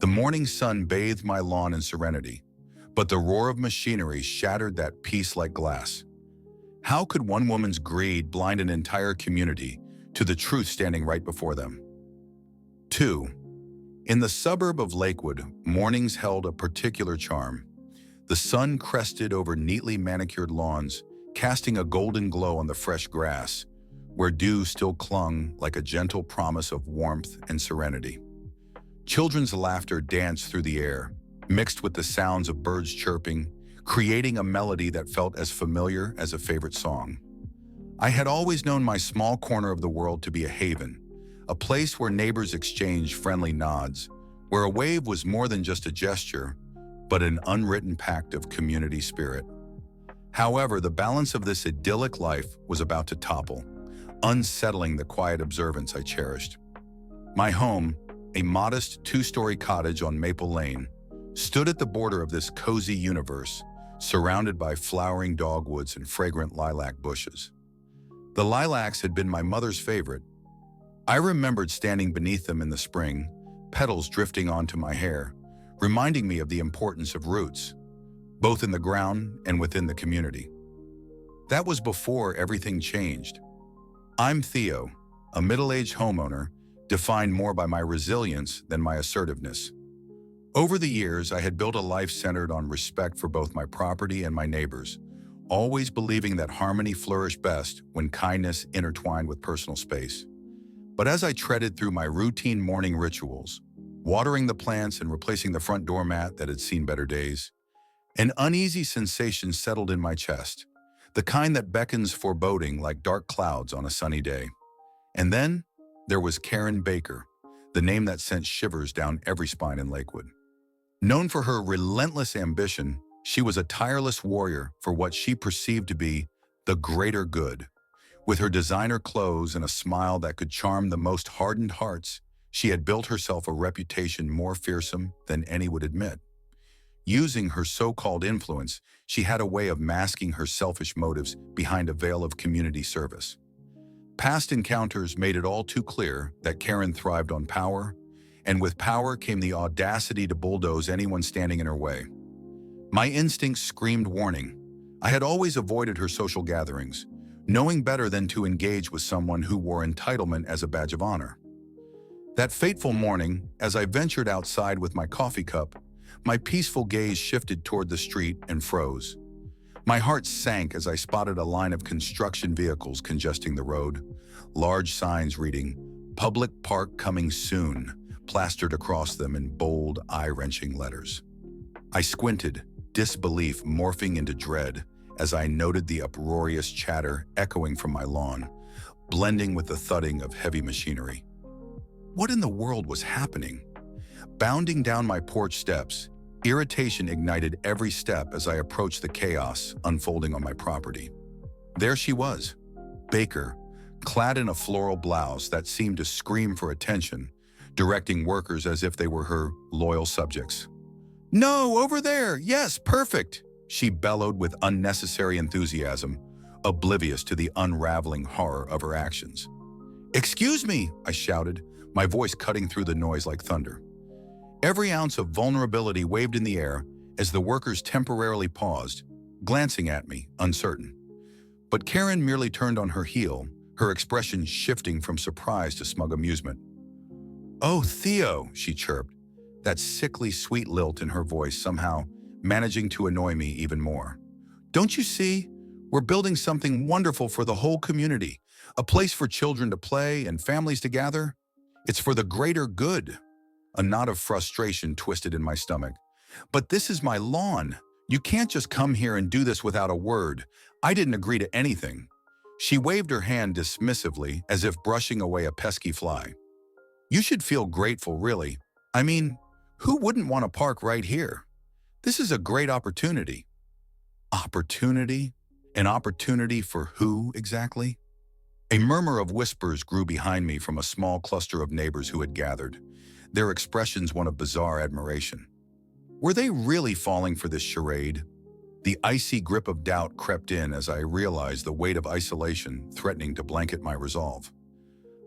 The morning sun bathed my lawn in serenity, but the roar of machinery shattered that peace like glass. How could one woman's greed blind an entire community to the truth standing right before them? 2. In the suburb of Lakewood, mornings held a particular charm. The sun crested over neatly manicured lawns, casting a golden glow on the fresh grass, where dew still clung like a gentle promise of warmth and serenity. Children's laughter danced through the air, mixed with the sounds of birds chirping, creating a melody that felt as familiar as a favorite song. I had always known my small corner of the world to be a haven, a place where neighbors exchanged friendly nods, where a wave was more than just a gesture, but an unwritten pact of community spirit. However, the balance of this idyllic life was about to topple, unsettling the quiet observance I cherished. My home, a modest two-story cottage on Maple Lane, stood at the border of this cozy universe, surrounded by flowering dogwoods and fragrant lilac bushes. The lilacs had been my mother's favorite. I remembered standing beneath them in the spring, petals drifting onto my hair, reminding me of the importance of roots, both in the ground and within the community. That was before everything changed. I'm Theo, a middle-aged homeowner, defined more by my resilience than my assertiveness. Over the years, I had built a life centered on respect for both my property and my neighbors, always believing that harmony flourished best when kindness intertwined with personal space. But as I treaded through my routine morning rituals, watering the plants and replacing the front doormat that had seen better days, an uneasy sensation settled in my chest, the kind that beckons foreboding like dark clouds on a sunny day. And then there was Karen Baker, the name that sent shivers down every spine in Lakewood. Known for her relentless ambition, she was a tireless warrior for what she perceived to be the greater good. With her designer clothes and a smile that could charm the most hardened hearts, she had built herself a reputation more fearsome than any would admit. Using her so-called influence, she had a way of masking her selfish motives behind a veil of community service. Past encounters made it all too clear that Karen thrived on power, and with power came the audacity to bulldoze anyone standing in her way. My instincts screamed warning. I had always avoided her social gatherings, knowing better than to engage with someone who wore entitlement as a badge of honor. That fateful morning, as I ventured outside with my coffee cup, my peaceful gaze shifted toward the street and froze. My heart sank as I spotted a line of construction vehicles congesting the road, large signs reading, "Public Park Coming Soon," plastered across them in bold, eye-wrenching letters. I squinted, disbelief morphing into dread as I noted the uproarious chatter echoing from my lawn, blending with the thudding of heavy machinery. What in the world was happening? Bounding down my porch steps, irritation ignited every step as I approached the chaos unfolding on my property. There she was, Baker, clad in a floral blouse that seemed to scream for attention, directing workers as if they were her loyal subjects. "No, over there! Yes, perfect!" she bellowed with unnecessary enthusiasm, oblivious to the unraveling horror of her actions. "Excuse me," I shouted, my voice cutting through the noise like thunder. Every ounce of vulnerability waved in the air as the workers temporarily paused, glancing at me, uncertain. But Karen merely turned on her heel, her expression shifting from surprise to smug amusement. "Oh, Theo," she chirped, that sickly sweet lilt in her voice somehow managing to annoy me even more. "Don't you see? We're building something wonderful for the whole community, a place for children to play and families to gather. It's for the greater good." A knot of frustration twisted in my stomach. "But this is my lawn. You can't just come here and do this without a word. I didn't agree to anything." She waved her hand dismissively as if brushing away a pesky fly. "You should feel grateful, really. I mean, who wouldn't want to park right here? This is a great opportunity." Opportunity? An opportunity for who, exactly? A murmur of whispers grew behind me from a small cluster of neighbors who had gathered, their expressions one of bizarre admiration. Were they really falling for this charade? The icy grip of doubt crept in as I realized the weight of isolation threatening to blanket my resolve.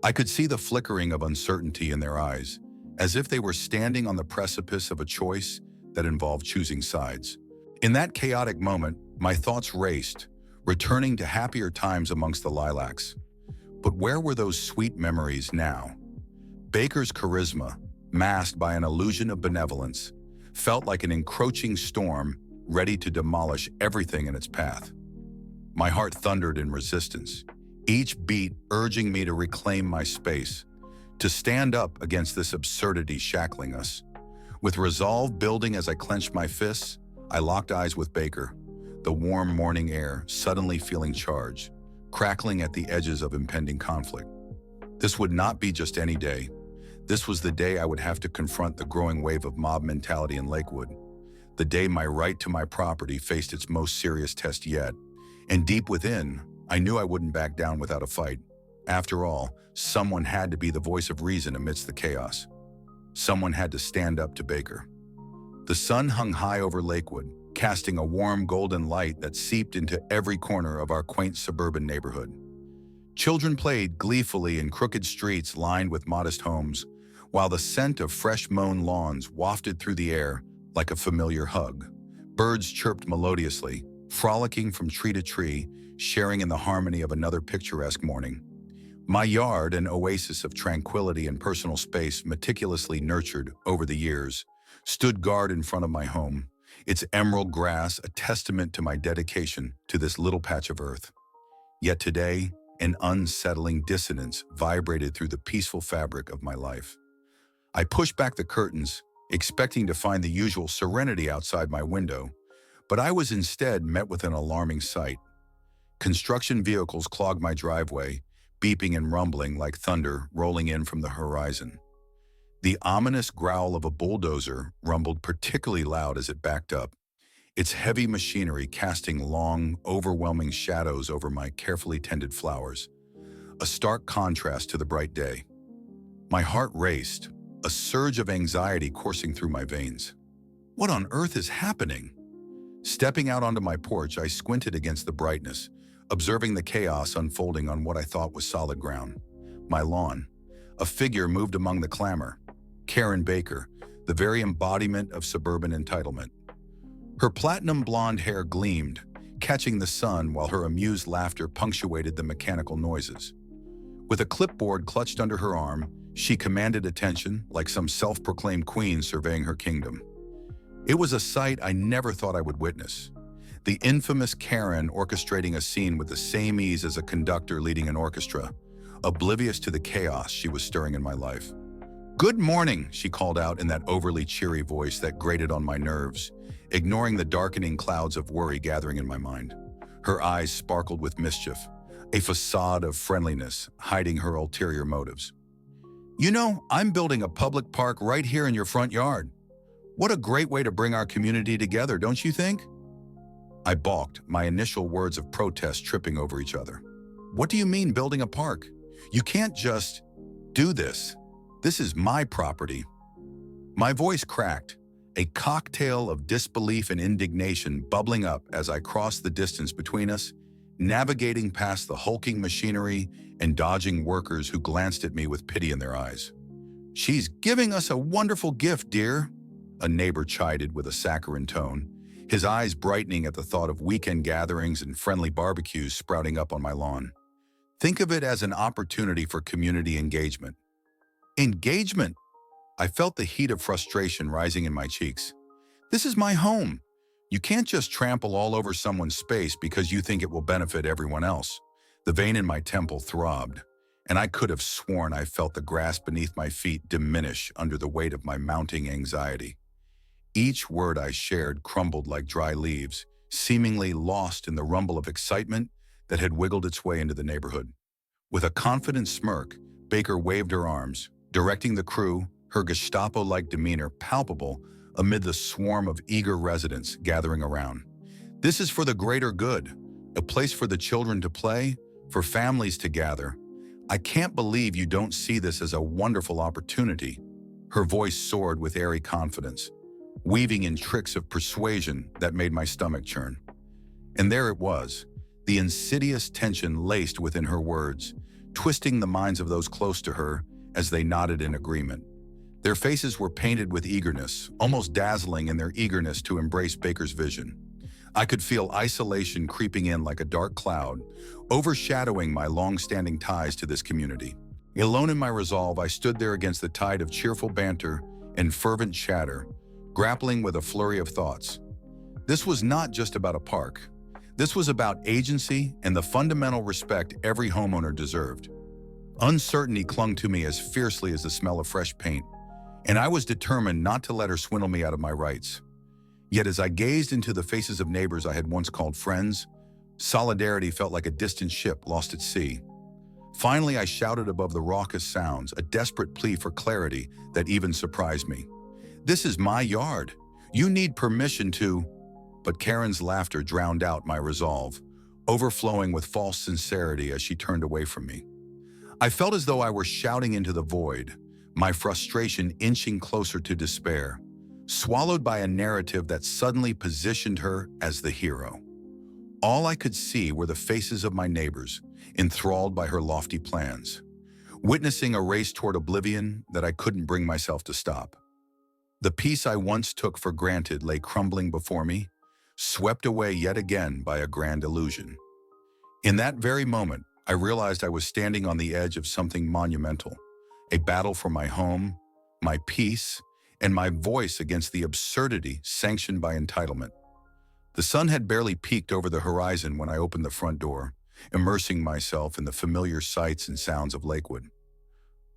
I could see the flickering of uncertainty in their eyes, as if they were standing on the precipice of a choice that involved choosing sides. In that chaotic moment, my thoughts raced, returning to happier times amongst the lilacs. But where were those sweet memories now? Baker's charisma, masked by an illusion of benevolence, felt like an encroaching storm ready to demolish everything in its path. My heart thundered in resistance, each beat urging me to reclaim my space, to stand up against this absurdity shackling us. With resolve building as I clenched my fists, I locked eyes with Baker, the warm morning air suddenly feeling charged, crackling at the edges of impending conflict. This would not be just any day. This was the day I would have to confront the growing wave of mob mentality in Lakewood, the day my right to my property faced its most serious test yet. And deep within, I knew I wouldn't back down without a fight. After all, someone had to be the voice of reason amidst the chaos. Someone had to stand up to Baker. The sun hung high over Lakewood, casting a warm golden light that seeped into every corner of our quaint suburban neighborhood. Children played gleefully in crooked streets lined with modest homes, while the scent of fresh mown lawns wafted through the air like a familiar hug. Birds chirped melodiously, frolicking from tree to tree, sharing in the harmony of another picturesque morning. My yard, an oasis of tranquility and personal space meticulously nurtured over the years, stood guard in front of my home, its emerald grass a testament to my dedication to this little patch of earth. Yet today, an unsettling dissonance vibrated through the peaceful fabric of my life. I pushed back the curtains, expecting to find the usual serenity outside my window, but I was instead met with an alarming sight. Construction vehicles clogged my driveway, beeping and rumbling like thunder rolling in from the horizon. The ominous growl of a bulldozer rumbled particularly loud as it backed up, its heavy machinery casting long, overwhelming shadows over my carefully tended flowers, a stark contrast to the bright day. My heart raced, a surge of anxiety coursing through my veins. What on earth is happening? Stepping out onto my porch, I squinted against the brightness, observing the chaos unfolding on what I thought was solid ground. My lawn. A figure moved among the clamor. Karen Baker, the very embodiment of suburban entitlement. Her platinum blonde hair gleamed, catching the sun while her amused laughter punctuated the mechanical noises. With a clipboard clutched under her arm, she commanded attention like some self-proclaimed queen surveying her kingdom. It was a sight I never thought I would witness. The infamous Karen orchestrating a scene with the same ease as a conductor leading an orchestra, oblivious to the chaos she was stirring in my life. "Good morning," she called out in that overly cheery voice that grated on my nerves, ignoring the darkening clouds of worry gathering in my mind. Her eyes sparkled with mischief, a facade of friendliness hiding her ulterior motives. "You know, I'm building a public park right here in your front yard. What a great way to bring our community together, don't you think?" I balked, my initial words of protest tripping over each other. "What do you mean building a park? You can't just do this. This is my property." My voice cracked, a cocktail of disbelief and indignation bubbling up as I crossed the distance between us, navigating past the hulking machinery and dodging workers who glanced at me with pity in their eyes. "She's giving us a wonderful gift, dear," a neighbor chided with a saccharine tone, his eyes brightening at the thought of weekend gatherings and friendly barbecues sprouting up on my lawn. "Think of it as an opportunity for community engagement." Engagement? I felt the heat of frustration rising in my cheeks. "This is my home. You can't just trample all over someone's space because you think it will benefit everyone else." The vein in my temple throbbed, and I could have sworn I felt the grass beneath my feet diminish under the weight of my mounting anxiety. Each word I shared crumbled like dry leaves, seemingly lost in the rumble of excitement that had wiggled its way into the neighborhood. With a confident smirk, Baker waved her arms, directing the crew, her Gestapo-like demeanor palpable amid the swarm of eager residents gathering around. "This is for the greater good, a place for the children to play, for families to gather. I can't believe you don't see this as a wonderful opportunity." Her voice soared with airy confidence, weaving in tricks of persuasion that made my stomach churn. And there it was, the insidious tension laced within her words, twisting the minds of those close to her as they nodded in agreement. Their faces were painted with eagerness, almost dazzling in their eagerness to embrace Baker's vision. I could feel isolation creeping in like a dark cloud, overshadowing my long-standing ties to this community. Alone in my resolve, I stood there against the tide of cheerful banter and fervent chatter, grappling with a flurry of thoughts. This was not just about a park. This was about agency and the fundamental respect every homeowner deserved. Uncertainty clung to me as fiercely as the smell of fresh paint, and I was determined not to let her swindle me out of my rights. Yet as I gazed into the faces of neighbors I had once called friends, solidarity felt like a distant ship lost at sea. Finally, I shouted above the raucous sounds, a desperate plea for clarity that even surprised me. "This is my yard. You need permission to—" But Karen's laughter drowned out my resolve, overflowing with false sincerity as she turned away from me. I felt as though I were shouting into the void, my frustration inching closer to despair, swallowed by a narrative that suddenly positioned her as the hero. All I could see were the faces of my neighbors, enthralled by her lofty plans, witnessing a race toward oblivion that I couldn't bring myself to stop. The peace I once took for granted lay crumbling before me, swept away yet again by a grand illusion. In that very moment, I realized I was standing on the edge of something monumental, a battle for my home, my peace, and my voice against the absurdity sanctioned by entitlement. The sun had barely peeked over the horizon when I opened the front door, immersing myself in the familiar sights and sounds of Lakewood.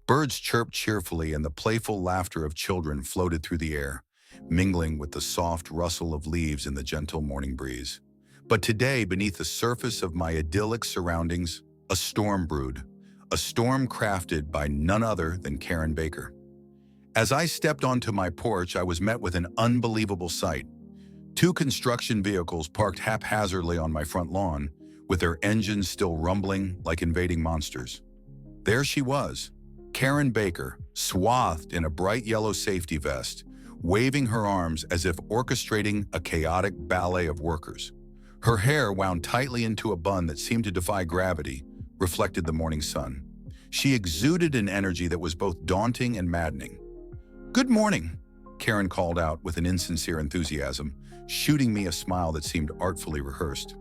Birds chirped cheerfully and the playful laughter of children floated through the air, mingling with the soft rustle of leaves in the gentle morning breeze. But today, beneath the surface of my idyllic surroundings, a storm brewed, a storm crafted by none other than Karen Baker. As I stepped onto my porch, I was met with an unbelievable sight. Two construction vehicles parked haphazardly on my front lawn, with their engines still rumbling like invading monsters. There she was, Karen Baker, swathed in a bright yellow safety vest, waving her arms as if orchestrating a chaotic ballet of workers. Her hair, wound tightly into a bun that seemed to defy gravity, reflected the morning sun. She exuded an energy that was both daunting and maddening. "Good morning," Karen called out with an insincere enthusiasm, shooting me a smile that seemed artfully rehearsed.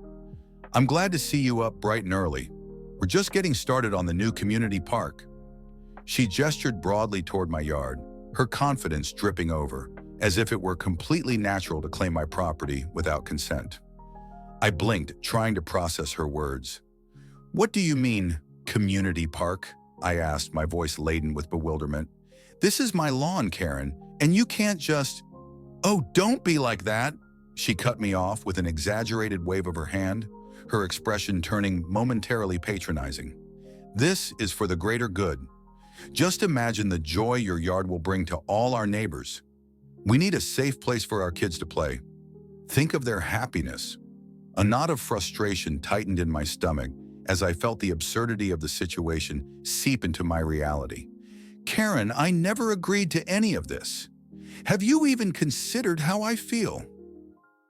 "I'm glad to see you up bright and early. We're just getting started on the new community park." She gestured broadly toward my yard, her confidence dripping over, as if it were completely natural to claim my property without consent. I blinked, trying to process her words. "What do you mean, community park?" I asked, my voice laden with bewilderment. "This is my lawn, Karen, and you can't just—" "Oh, don't be like that!" She cut me off with an exaggerated wave of her hand, her expression turning momentarily patronizing. "This is for the greater good. Just imagine the joy your yard will bring to all our neighbors. We need a safe place for our kids to play. Think of their happiness." A knot of frustration tightened in my stomach as I felt the absurdity of the situation seep into my reality. "Karen, I never agreed to any of this. Have you even considered how I feel?"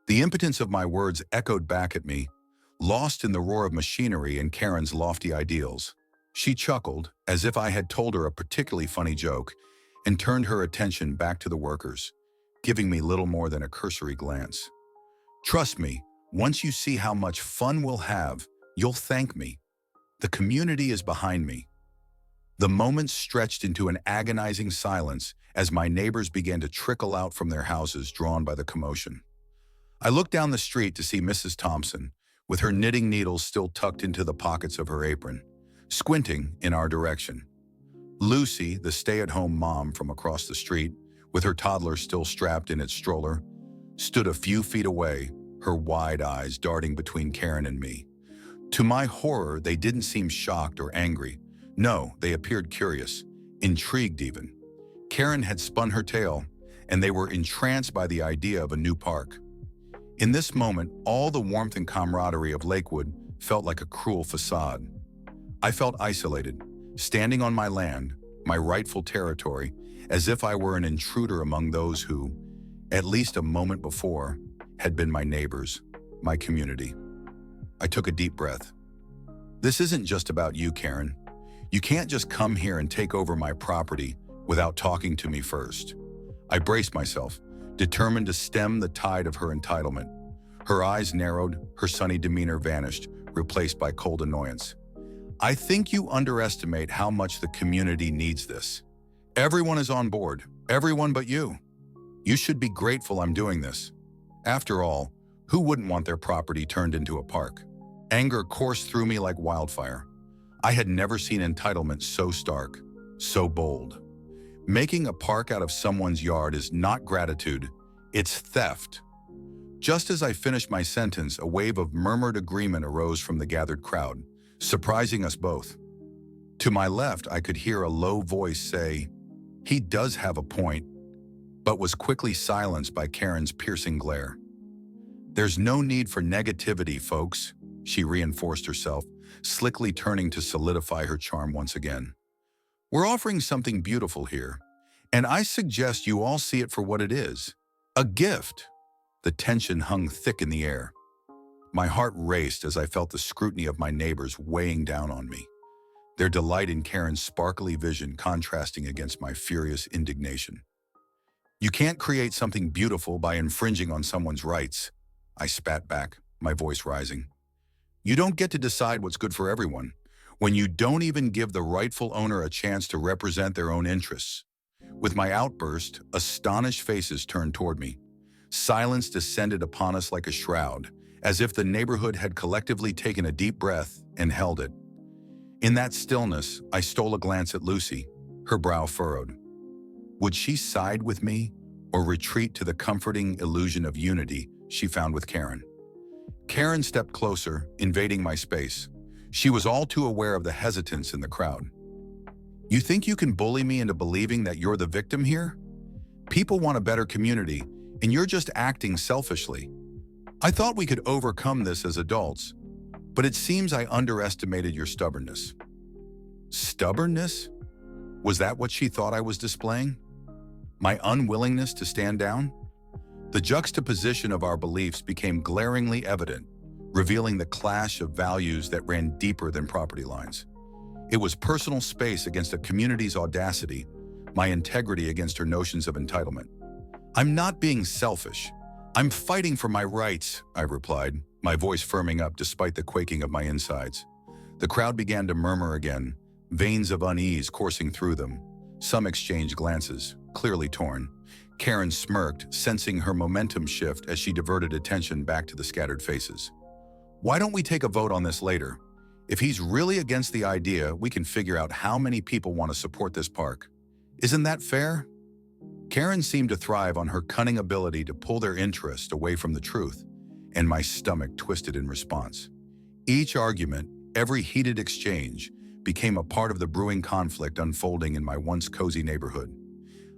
The impotence of my words echoed back at me, lost in the roar of machinery and Karen's lofty ideals. She chuckled, as if I had told her a particularly funny joke, and turned her attention back to the workers, giving me little more than a cursory glance. "Trust me, once you see how much fun we'll have, you'll thank me. The community is behind me." The moments stretched into an agonizing silence as my neighbors began to trickle out from their houses, drawn by the commotion. I looked down the street to see Mrs. Thompson, with her knitting needles still tucked into the pockets of her apron, squinting in our direction. Lucy, the stay-at-home mom from across the street, with her toddler still strapped in its stroller, stood a few feet away, her wide eyes darting between Karen and me. To my horror, they didn't seem shocked or angry. No, they appeared curious, intrigued even. Karen had spun her tale, and they were entranced by the idea of a new park. In this moment, all the warmth and camaraderie of Lakewood felt like a cruel facade. I felt isolated, standing on my land, my rightful territory, as if I were an intruder among those who, at least a moment before, had been my neighbors, my community. I took a deep breath. "This isn't just about you, Karen. You can't just come here and take over my property, without talking to me first. I braced myself, determined to stem the tide of her entitlement. Her eyes narrowed, her sunny demeanor vanished, replaced by cold annoyance. I think you underestimate how much the community needs this. Everyone is on board, everyone but you. You should be grateful I'm doing this. After all, who wouldn't want their property turned into a park? Anger coursed through me like wildfire. I had never seen entitlement so stark, so bold. Making a park out of someone's yard is not gratitude, it's theft. Just as I finished my sentence, a wave of murmured agreement arose from the gathered crowd, surprising us both. To my left, I could hear a low voice say, "He does have a point," but was quickly silenced by Karen's piercing glare. "There's no need for negativity, folks," she reinforced herself, slickly turning to solidify her charm once again. "We're offering something beautiful here, and I suggest you all see it for what it is, a gift." The tension hung thick in the air. My heart raced as I felt the scrutiny of my neighbors weighing down on me, their delight in Karen's sparkly vision contrasting against my furious indignation. "You can't create something beautiful by infringing on someone's rights," I spat back, my voice rising. "You don't get to decide what's good for everyone when you don't even give the rightful owner a chance to represent their own interests." With my outburst, astonished faces turned toward me. Silence descended upon us like a shroud, as if the neighborhood had collectively taken a deep breath and held it. In that stillness, I stole a glance at Lucy, her brow furrowed. Would she side with me or retreat to the comforting illusion of unity she found with Karen? Karen stepped closer, invading my space. She was all too aware of the hesitance in the crowd. "You think you can bully me into believing that you're the victim here? People want a better community, and you're just acting selfishly. I thought we could overcome this as adults, but it seems I underestimated your stubbornness." Stubbornness? Was that what she thought I was displaying? My unwillingness to stand down? The juxtaposition of our beliefs became glaringly evident, revealing the clash of values that ran deeper than property lines. It was personal space against a community's audacity, my integrity against her notions of entitlement. "I'm not being selfish. I'm fighting for my rights," I replied, my voice firming up despite the quaking of my insides. The crowd began to murmur again, veins of unease coursing through them. Some exchanged glances, clearly torn. Karen smirked, sensing her momentum shift as she diverted attention back to the scattered faces. "Why don't we take a vote on this later? If he's really against the idea, we can figure out how many people want to support this park. Isn't that fair?" Karen seemed to thrive on her cunning ability to pull their interest away from the truth, and my stomach twisted in response. Each argument, every heated exchange, became a part of the brewing conflict unfolding in my once cozy neighborhood.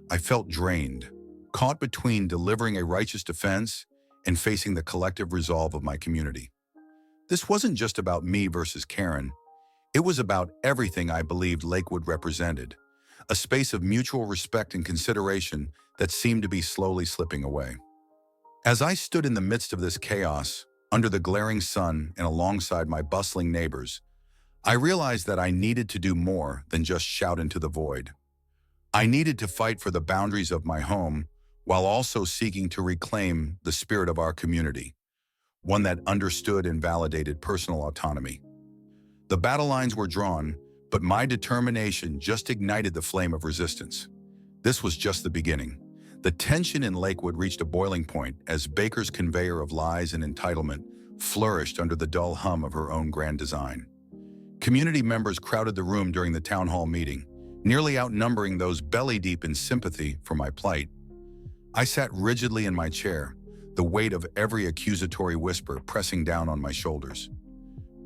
I felt drained, caught between delivering a righteous defense and facing the collective resolve of my community. This wasn't just about me versus Karen. It was about everything I believed Lakewood represented, a space of mutual respect and consideration that seemed to be slowly slipping away. As I stood in the midst of this chaos, under the glaring sun and alongside my bustling neighbors, I realized that I needed to do more than just shout into the void. I needed to fight for the boundaries of my home while also seeking to reclaim the spirit of our community, one that understood and validated personal autonomy. The battle lines were drawn, but my determination just ignited the flame of resistance. This was just the beginning. The tension in Lakewood reached a boiling point as Baker's conveyor of lies and entitlement flourished under the dull hum of her own grand design. Community members crowded the room during the town hall meeting, nearly outnumbering those belly-deep in sympathy for my plight. I sat rigidly in my chair, the weight of every accusatory whisper pressing down on my shoulders.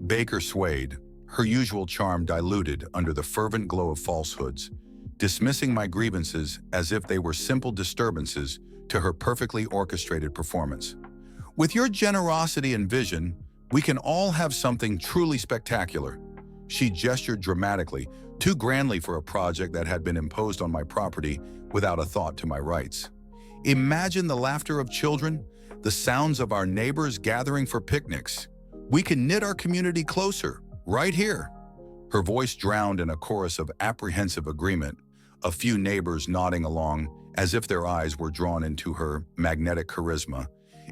Baker swayed, her usual charm diluted under the fervent glow of falsehoods, dismissing my grievances as if they were simple disturbances to her perfectly orchestrated performance. "With your generosity and vision, we can all have something truly spectacular." She gestured dramatically, too grandly for a project that had been imposed on my property without a thought to my rights. "Imagine the laughter of children, the sounds of our neighbors gathering for picnics. We can knit our community closer, right here." Her voice drowned in a chorus of apprehensive agreement, a few neighbors nodding along as if their eyes were drawn into her magnetic charisma,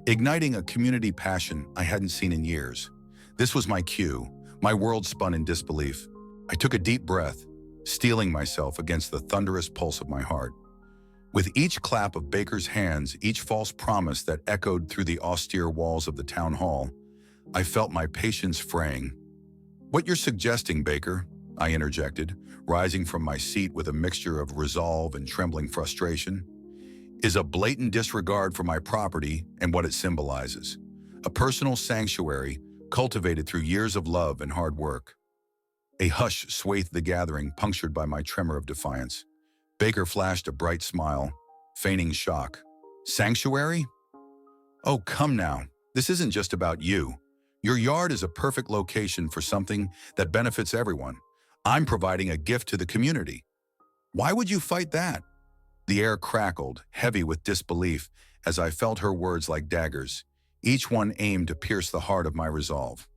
igniting a community passion I hadn't seen in years. This was my cue. My world spun in disbelief. I took a deep breath, steeling myself against the thunderous pulse of my heart. With each clap of Baker's hands, each false promise that echoed through the austere walls of the town hall, I felt my patience fraying. "What you're suggesting, Baker," I interjected, rising from my seat with a mixture of resolve and trembling frustration, "is a blatant disregard for my property and what it symbolizes. A personal sanctuary cultivated through years of love and hard work." A hush swathed the gathering, punctured by my tremor of defiance. Baker flashed a bright smile, feigning shock. "Sanctuary? Oh, come now. This isn't just about you. Your yard is a perfect location for something that benefits everyone. I'm providing a gift to the community. Why would you fight that?" The air crackled, heavy with disbelief, as I felt her words like daggers, each one aimed to pierce the heart of my resolve.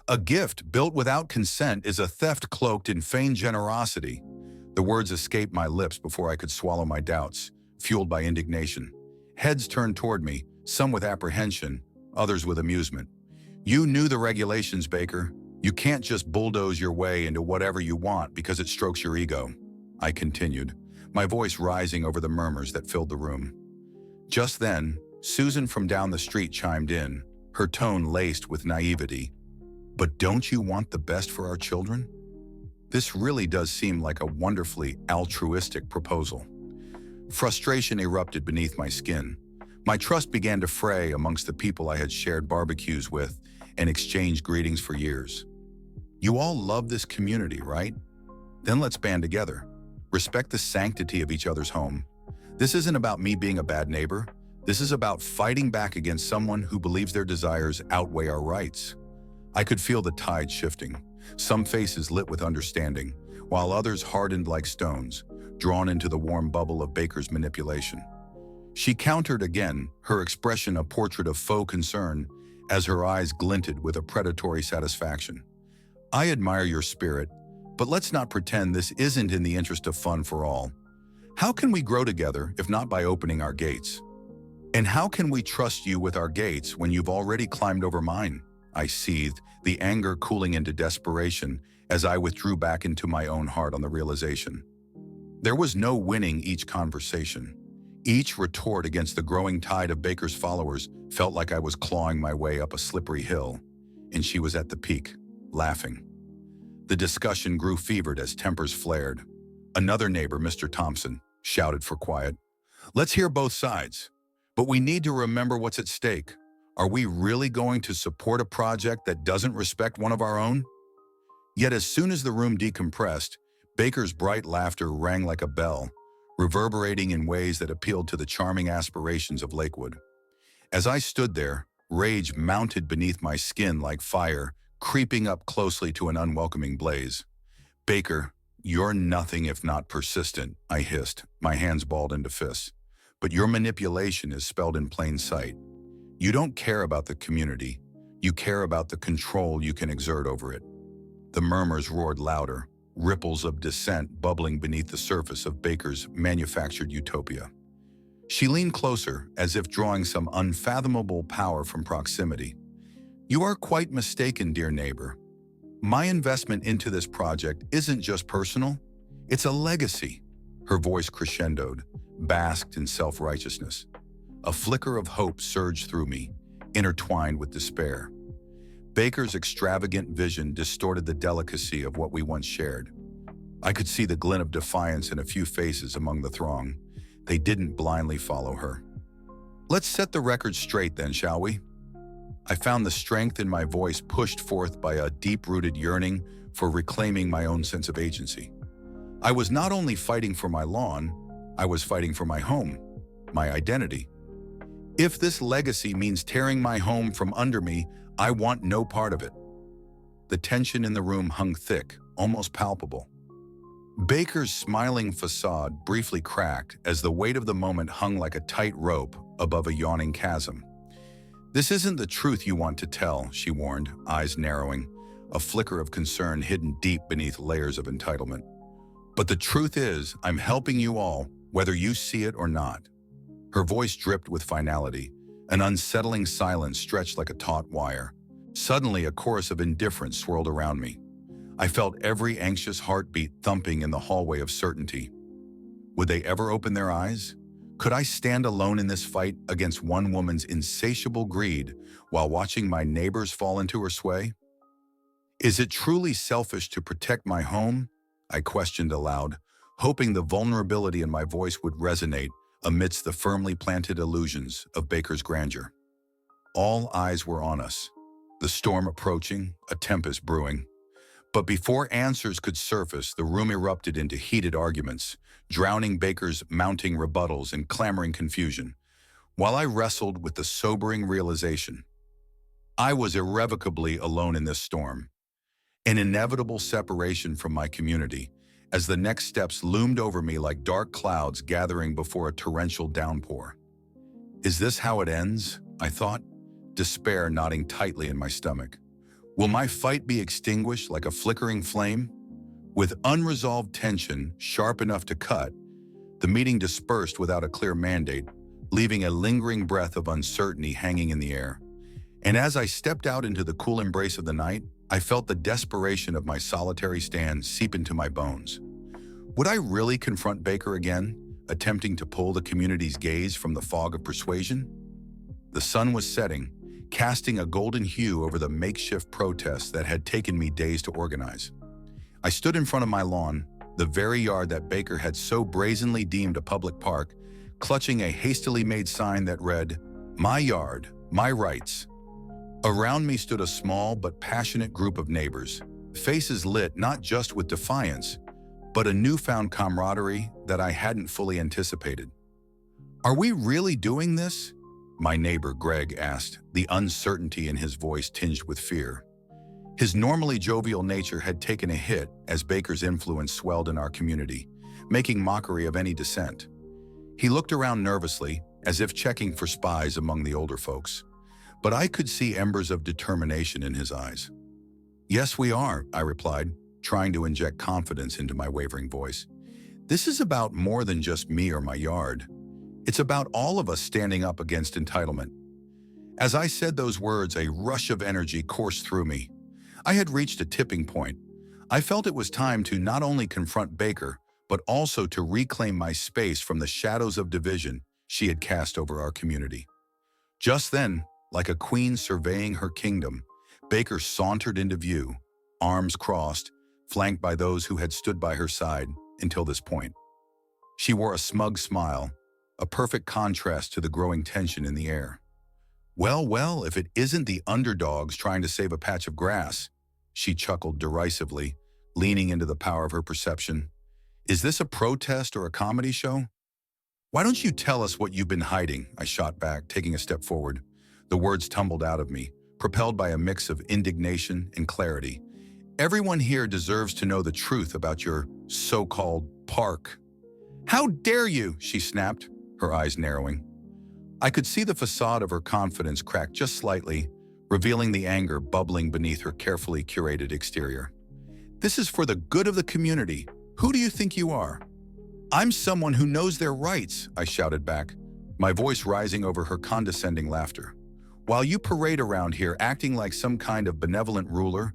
"A gift built without consent is a theft cloaked in feigned generosity." The words escaped my lips before I could swallow my doubts, fueled by indignation. Heads turned toward me, some with apprehension, others with amusement. "You knew the regulations, Baker. You can't just bulldoze your way into whatever you want because it strokes your ego," I continued, my voice rising over the murmurs that filled the room. Just then, Susan from down the street chimed in, her tone laced with naivety. "But don't you want the best for our children? This really does seem like a wonderfully altruistic proposal." Frustration erupted beneath my skin. My trust began to fray amongst the people I had shared barbecues with and exchanged greetings for years. "You all love this community, right? Then let's band together. Respect the sanctity of each other's home. This isn't about me being a bad neighbor. This is about fighting back against someone who believes their desires outweigh our rights." I could feel the tide shifting, some faces lit with understanding, while others hardened like stones, drawn into the warm bubble of Baker's manipulation. She countered again, her expression a portrait of faux concern, as her eyes glinted with a predatory satisfaction. "I admire your spirit, but let's not pretend this isn't in the interest of fun for all. How can we grow together if not by opening our gates? And how can we trust you with our gates when you've already climbed over mine?" I seethed, the anger cooling into desperation as I withdrew back into my own heart on the realization. There was no winning each conversation. Each retort against the growing tide of Baker's followers felt like I was clawing my way up a slippery hill, and she was at the peak, laughing. The discussion grew fevered as tempers flared. Another neighbor, Mr. Thompson, shouted for quiet. "Let's hear both sides. But we need to remember what's at stake. Are we really going to support a project that doesn't respect one of our own?" Yet as soon as the room decompressed, Baker's bright laughter rang like a bell, reverberating in ways that appealed to the charming aspirations of Lakewood. As I stood there, rage mounted beneath my skin like fire, creeping up closely to an unwelcoming blaze. "Baker, you're nothing if not persistent," I hissed, my hands balled into fists. "But your manipulation is spelled in plain sight. You don't care about the community. You care about the control you can exert over it." The murmurs roared louder, ripples of dissent bubbling beneath the surface of Baker's manufactured utopia. She leaned closer, as if drawing some unfathomable power from proximity. "You are quite mistaken, dear neighbor. My investment into this project isn't just personal, it's a legacy." Her voice crescendoed, basked in self-righteousness. A flicker of hope surged through me, intertwined with despair. Baker's extravagant vision distorted the delicacy of what we once shared. I could see the glint of defiance in a few faces among the throng. They didn't blindly follow her. "Let's set the record straight then, shall we?" I found the strength in my voice pushed forth by a deep-rooted yearning for reclaiming my own sense of agency. I was not only fighting for my lawn, I was fighting for my home, my identity. If this legacy means tearing my home from under me, I want no part of it. The tension in the room hung thick, almost palpable. Baker's smiling facade briefly cracked as the weight of the moment hung like a tight rope above a yawning chasm. "This isn't the truth you want to tell," she warned, eyes narrowing, a flicker of concern hidden deep beneath layers of entitlement. But the truth is, I'm helping you all, whether you see it or not." Her voice dripped with finality. An unsettling silence stretched like a taut wire. Suddenly, a chorus of indifference swirled around me. I felt every anxious heartbeat thumping in the hallway of certainty. Would they ever open their eyes? Could I stand alone in this fight against one woman's insatiable greed while watching my neighbors fall into her sway? Is it truly selfish to protect my home? I questioned aloud, hoping the vulnerability in my voice would resonate amidst the firmly planted illusions of Baker's grandeur. All eyes were on us, the storm approaching, a tempest brewing. But before answers could surface, the room erupted into heated arguments, drowning Baker's mounting rebuttals and clamoring confusion, while I wrestled with the sobering realization. I was irrevocably alone in this storm, an inevitable separation from my community, as the next steps loomed over me like dark clouds gathering before a torrential downpour. Is this how it ends? I thought, despair knotting tightly in my stomach. Will my fight be extinguished like a flickering flame? With unresolved tension sharp enough to cut, the meeting dispersed without a clear mandate, leaving a lingering breath of uncertainty hanging in the air. And as I stepped out into the cool embrace of the night, I felt the desperation of my solitary stand seep into my bones. Would I really confront Baker again, attempting to pull the community's gaze from the fog of persuasion? The sun was setting, casting a golden hue over the makeshift protest that had taken me days to organize. I stood in front of my lawn, the very yard that Baker had so brazenly deemed a public park, clutching a hastily made sign that read, "My yard, my rights." Around me stood a small but passionate group of neighbors, faces lit not just with defiance, but a newfound camaraderie that I hadn't fully anticipated. "Are we really doing this?" my neighbor Greg asked, the uncertainty in his voice tinged with fear. His normally jovial nature had taken a hit as Baker's influence swelled in our community, making mockery of any dissent. He looked around nervously, as if checking for spies among the older folks. But I could see embers of determination in his eyes. "Yes, we are," I replied, trying to inject confidence into my wavering voice. "This is about more than just me or my yard. It's about all of us standing up against entitlement." As I said those words, a rush of energy coursed through me. I had reached a tipping point. I felt it was time to not only confront Baker, but also to reclaim my space from the shadows of division she had cast over our community. Just then, like a queen surveying her kingdom, Baker sauntered into view, arms crossed, flanked by those who had stood by her side until this point. She wore a smug smile, a perfect contrast to the growing tension in the air. Well, if it isn't the underdogs trying to save a patch of grass," she chuckled derisively, leaning into the power of her perception. "Is this a protest or a comedy show?" "Why don't you tell us what you've been hiding?" I shot back, taking a step forward. The words tumbled out of me, propelled by a mix of indignation and clarity. "Everyone here deserves to know the truth about your so-called park." "How dare you?" she snapped, her eyes narrowing. I could see the facade of her confidence crack just slightly, revealing the anger bubbling beneath her carefully curated exterior. "This is for the good of the community. Who do you think you are?" "I'm someone who knows their rights," I shouted back, my voice rising over her condescending laughter. "While you parade around here acting like some kind of benevolent ruler,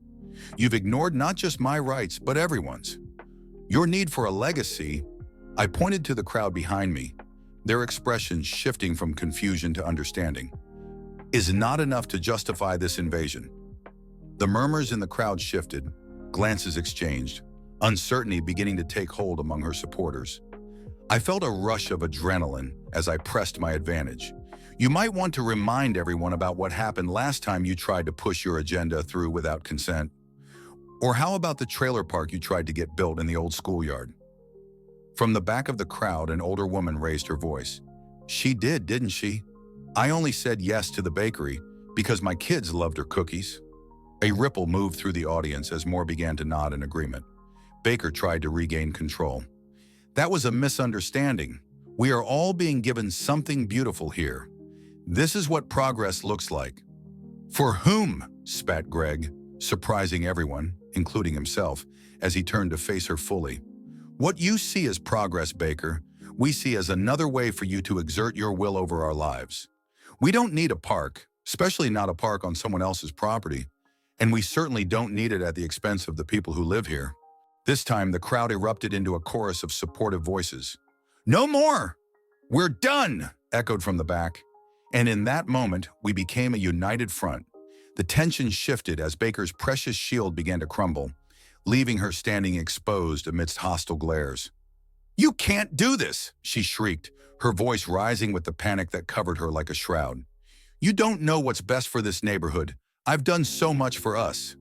you've ignored not just my rights, but everyone's. Your need for a legacy," I pointed to the crowd behind me, their expressions shifting from confusion to understanding, "is not enough to justify this invasion." The murmurs in the crowd shifted, glances exchanged, uncertainty beginning to take hold among her supporters. I felt a rush of adrenaline as I pressed my advantage. "You might want to remind everyone about what happened last time you tried to push your agenda through without consent. Or how about the trailer park you tried to get built in the old schoolyard?" From the back of the crowd, an older woman raised her voice. "She did, didn't she? I only said yes to the bakery because my kids loved her cookies." A ripple moved through the audience as more began to nod in agreement. Baker tried to regain control. "That was a misunderstanding. We are all being given something beautiful here. This is what progress looks like." "For whom?" spat Greg, surprising everyone, including himself, as he turned to face her fully. What you see as progress, Baker, we see as another way for you to exert your will over our lives. We don't need a park, especially not a park on someone else's property, and we certainly don't need it at the expense of the people who live here. This time, the crowd erupted into a chorus of supportive voices. No more! We're done! Echoed from the back. And in that moment, we became a united front. The tension shifted as Baker's precious shield began to crumble, leaving her standing exposed amidst hostile glares. You can't do this, she shrieked, her voice rising with the panic that covered her like a shroud. You don't know what's best for this neighborhood. I've done so much for us.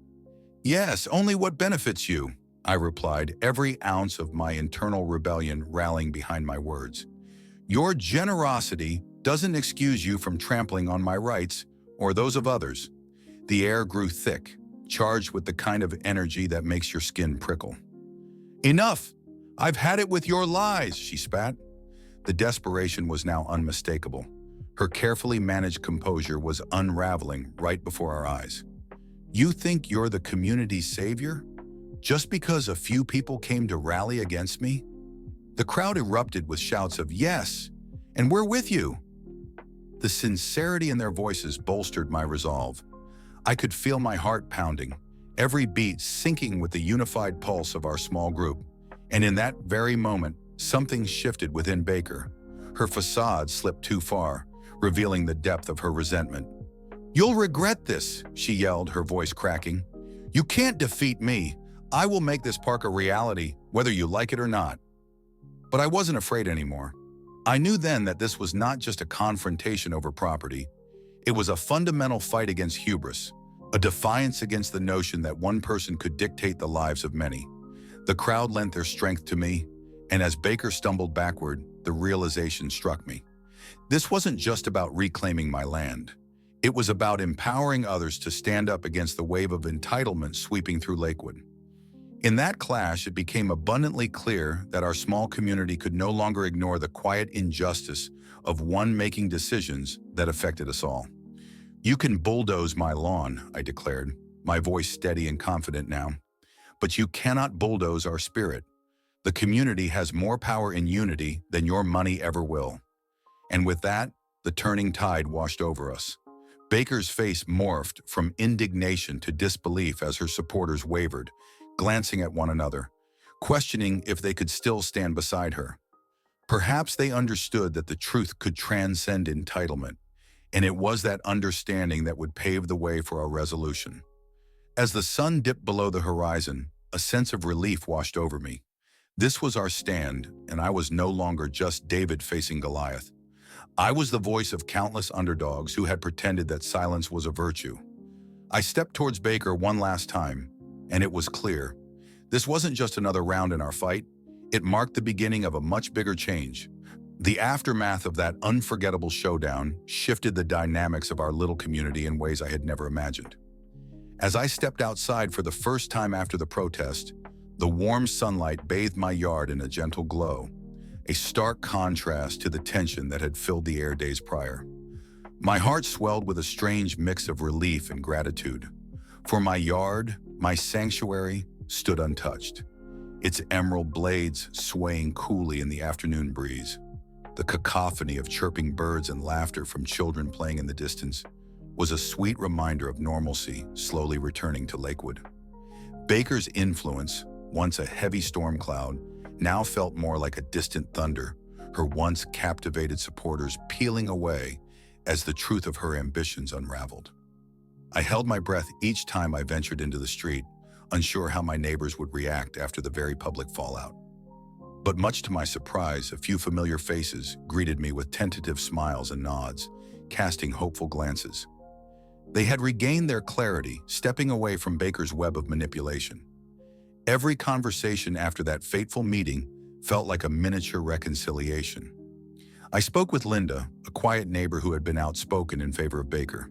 Yes, only what benefits you, I replied, every ounce of my internal rebellion rallying behind my words. Your generosity doesn't excuse you from trampling on my rights or those of others. The air grew thick, charged with the kind of energy that makes your skin prickle. Enough! I've had it with your lies, she spat. The desperation was now unmistakable. Her carefully managed composure was unraveling right before our eyes. You think you're the community's savior? Just because a few people came to rally against me? The crowd erupted with shouts of yes, and we're with you. The sincerity in their voices bolstered my resolve. I could feel my heart pounding, every beat syncing with the unified pulse of our small group. And in that very moment, something shifted within Baker. Her facade slipped too far, revealing the depth of her resentment. You'll regret this, she yelled, her voice cracking. You can't defeat me. I will make this park a reality, whether you like it or not. But I wasn't afraid anymore. I knew then that this was not just a confrontation over property. It was a fundamental fight against hubris, a defiance against the notion that one person could dictate the lives of many. The crowd lent their strength to me, and as Baker stumbled backward, the realization struck me. This wasn't just about reclaiming my land. It was about empowering others to stand up against the wave of entitlement sweeping through Lakewood. In that clash, it became abundantly clear that our small community could no longer ignore the quiet injustice of one making decisions that affected us all. You can bulldoze my lawn, I declared, my voice steady and confident now. But you cannot bulldoze our spirit. The community has more power in unity than your money ever will. And with that, the turning tide washed over us. Baker's face morphed from indignation to disbelief as her supporters wavered, glancing at one another, questioning if they could still stand beside her. Perhaps they understood that the truth could transcend entitlement, and it was that understanding that would pave the way for our resolution. As the sun dipped below the horizon, a sense of relief washed over me. This was our stand, and I was no longer just David facing Goliath. I was the voice of countless underdogs who had pretended that silence was a virtue. I stepped towards Baker one last time, and it was clear. This wasn't just another round in our fight. It marked the beginning of a much bigger change. The aftermath of that unforgettable showdown shifted the dynamics of our little community in ways I had never imagined. As I stepped outside for the first time after the protest, the warm sunlight bathed my yard in a gentle glow, a stark contrast to the tension that had filled the air days prior. My heart swelled with a strange mix of relief and gratitude. For my yard, my sanctuary, stood untouched, its emerald blades swaying coolly in the afternoon breeze. The cacophony of chirping birds and laughter from children playing in the distance was a sweet reminder of normalcy slowly returning to Lakewood. Baker's influence, once a heavy storm cloud, now felt more like a distant thunder, her once captivated supporters peeling away as the truth of her ambitions unraveled. I held my breath each time I ventured into the street, unsure how my neighbors would react after the very public fallout. But much to my surprise, a few familiar faces greeted me with tentative smiles and nods, casting hopeful glances. They had regained their clarity, stepping away from Baker's web of manipulation. Every conversation after that fateful meeting felt like a miniature reconciliation. I spoke with Linda, a quiet neighbor who had been outspoken in favor of Baker.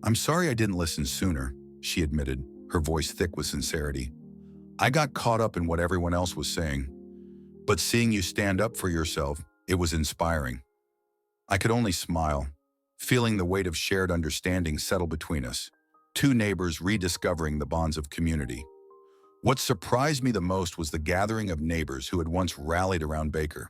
I'm sorry I didn't listen sooner, she admitted, her voice thick with sincerity. I got caught up in what everyone else was saying. But seeing you stand up for yourself, it was inspiring. I could only smile, feeling the weight of shared understanding settle between us, two neighbors rediscovering the bonds of community. What surprised me the most was the gathering of neighbors who had once rallied around Baker.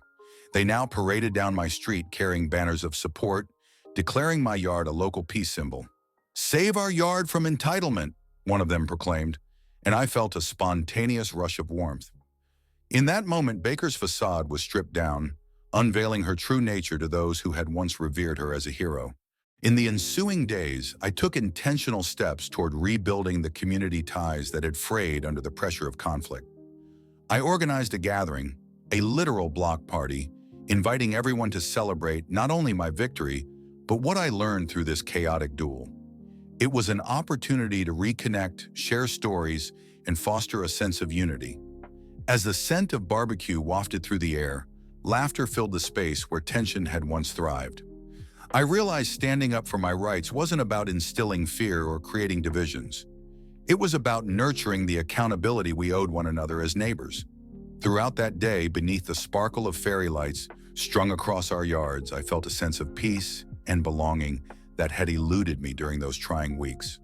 They now paraded down my street carrying banners of support, declaring my yard a local peace symbol. "Save our yard from entitlement," one of them proclaimed, and I felt a spontaneous rush of warmth. In that moment, Baker's facade was stripped down, unveiling her true nature to those who had once revered her as a hero. In the ensuing days, I took intentional steps toward rebuilding the community ties that had frayed under the pressure of conflict. I organized a gathering, a literal block party, inviting everyone to celebrate not only my victory, but what I learned through this chaotic duel. It was an opportunity to reconnect, share stories, and foster a sense of unity. As the scent of barbecue wafted through the air, laughter filled the space where tension had once thrived. I realized standing up for my rights wasn't about instilling fear or creating divisions. It was about nurturing the accountability we owed one another as neighbors. Throughout that day, beneath the sparkle of fairy lights strung across our yards, I felt a sense of peace and belonging that had eluded me during those trying weeks.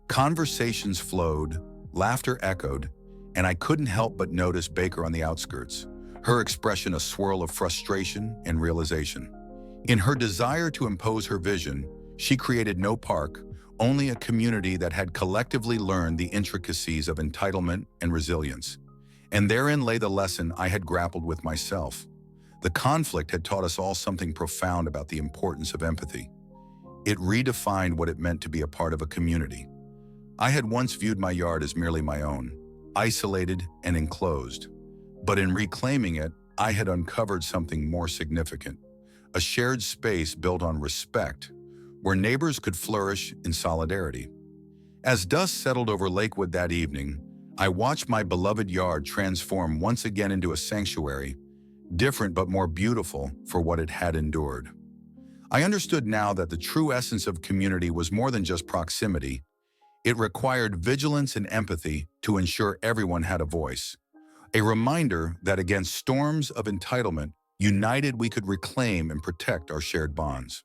Conversations flowed, laughter echoed, and I couldn't help but notice Baker on the outskirts, her expression a swirl of frustration and realization. In her desire to impose her vision, she created no park, only a community that had collectively learned the intricacies of entitlement and resilience. And therein lay the lesson I had grappled with myself. The conflict had taught us all something profound about the importance of empathy. It redefined what it meant to be a part of a community. I had once viewed my yard as merely my own, isolated and enclosed. But in reclaiming it, I had uncovered something more significant. A shared space built on respect, where neighbors could flourish in solidarity. As dust settled over Lakewood that evening, I watched my beloved yard transform once again into a sanctuary, different but more beautiful for what it had endured. I understood now that the true essence of community was more than just proximity. It required vigilance and empathy to ensure everyone had a voice. A reminder that against storms of entitlement, united we could reclaim and protect our shared bonds.